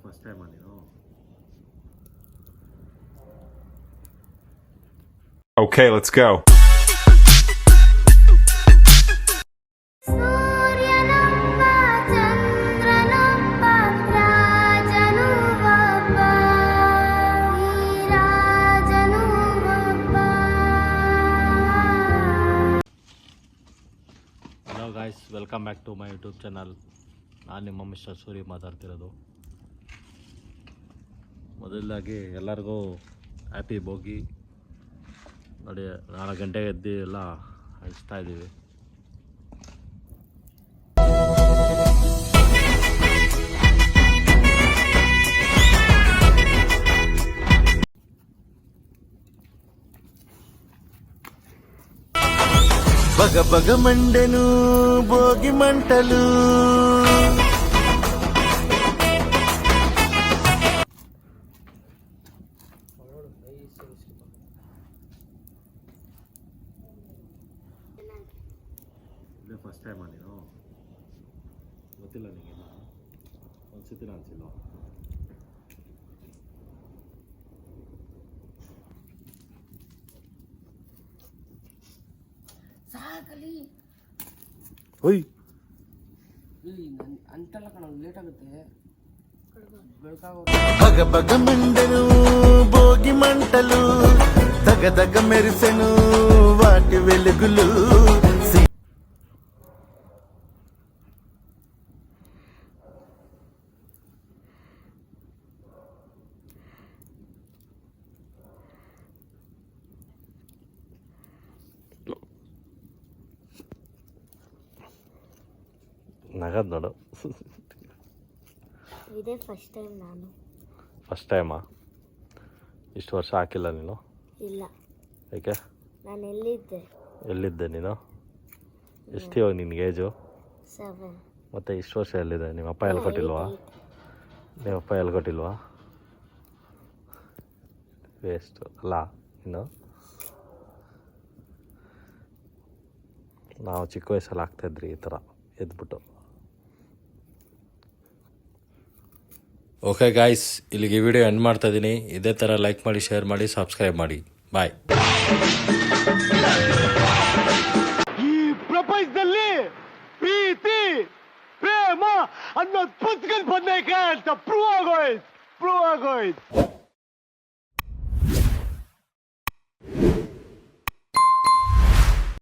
First time ನೀನು. Okay, let's go. Hello guys, welcome back to my YouTube channel. ನಾನು ನಿಮ್ಮ mister Suri ಮಾತಾಡ್ತಿರೋದು. ಮೊದಲಾಗಿ ಎಲ್ಲರಿಗೂ ಹ್ಯಾಪಿ ಭೋಗಿ. ನೋಡಿ 4 ಗಂಟೆಗೆ ಎದ್ದು ಎಲ್ಲ ಹಂಚ್ತಾ ಇದ್ದೀವಿ. బగ బగ మండెను భోగి మంటలు ಇದೇ ಫಸ್ಟ್ ಟೈಮ್ ನೀನು. ಗೊತ್ತಿಲ್ಲ ನಿಮಗೆಲ್ಲ, ಒಂದ್ಸತಿ ಅನಿಸಿಲ್ಲ. ಸಾಕಲಿ ಓಯ್ ಅಂತಲ್ಲ ಕಣ, ಲೇಟ್ ಆಗುತ್ತೆ. బగ బగ మండెను భోగి మంటలు దగ దగ మెరిసెను వాటి వెలుగులు ನಗದು ನೋಡು. ಇದೇ ಫಸ್ಟ್ ಟೈಮ್ ನಾನು. ಫಸ್ಟ್ ಟೈಮಾ? ಇಷ್ಟು ವರ್ಷ ಹಾಕಿಲ್ಲ ನೀನು? ಇಲ್ಲ. ಯಾಕೆ? ನಾನು ಎಲ್ಲಿದ್ದೆ ನೀನು? ಎಷ್ಟು ಇವಾಗ ನಿನ್ಗೆ ಏಜು? 7. ಮತ್ತು ಇಷ್ಟು ವರ್ಷ ಎಲ್ಲಿದೆ? ನಿಮ್ಮ ಅಪ್ಪ ಹೇಳ್ಕೊಟ್ಟಿಲ್ವಾ? ನಿಮ್ಮ ಅಪ್ಪ ಹೇಳ್ಕೊಟ್ಟಿಲ್ವಾ? ವೇಸ್ಟು ಅಲ್ಲ ಇನ್ನು. ನಾವು ಚಿಕ್ಕ ವಯಸ್ಸಲ್ಲಿ ಆಗ್ತಾಯಿದ್ರಿ ಈ ಥರ ಎದ್ಬಿಟ್ಟು. ಓಕೆ ಗಾಯ್ಸ್, ಇಲ್ಲಿಗೆ ವಿಡಿಯೋ ಎಂಡ್ ಮಾಡ್ತಾ ಇದ್ದೀನಿ. ಇದೇ ಥರ ಲೈಕ್ ಮಾಡಿ, ಶೇರ್ ಮಾಡಿ, ಸಬ್ಸ್ಕ್ರೈಬ್ ಮಾಡಿ. ಬಾಯ್. ಈ ಪ್ರಪಂಚದಲ್ಲಿ ಪ್ರೀತಿ ಪ್ರೇಮ ಅನ್ನೋದು ಪುಸ್ತಕದ ಬಂದೈತೆ ಅಂತ ಪ್ರೂವ್ ಆಗೋಯ್ತು.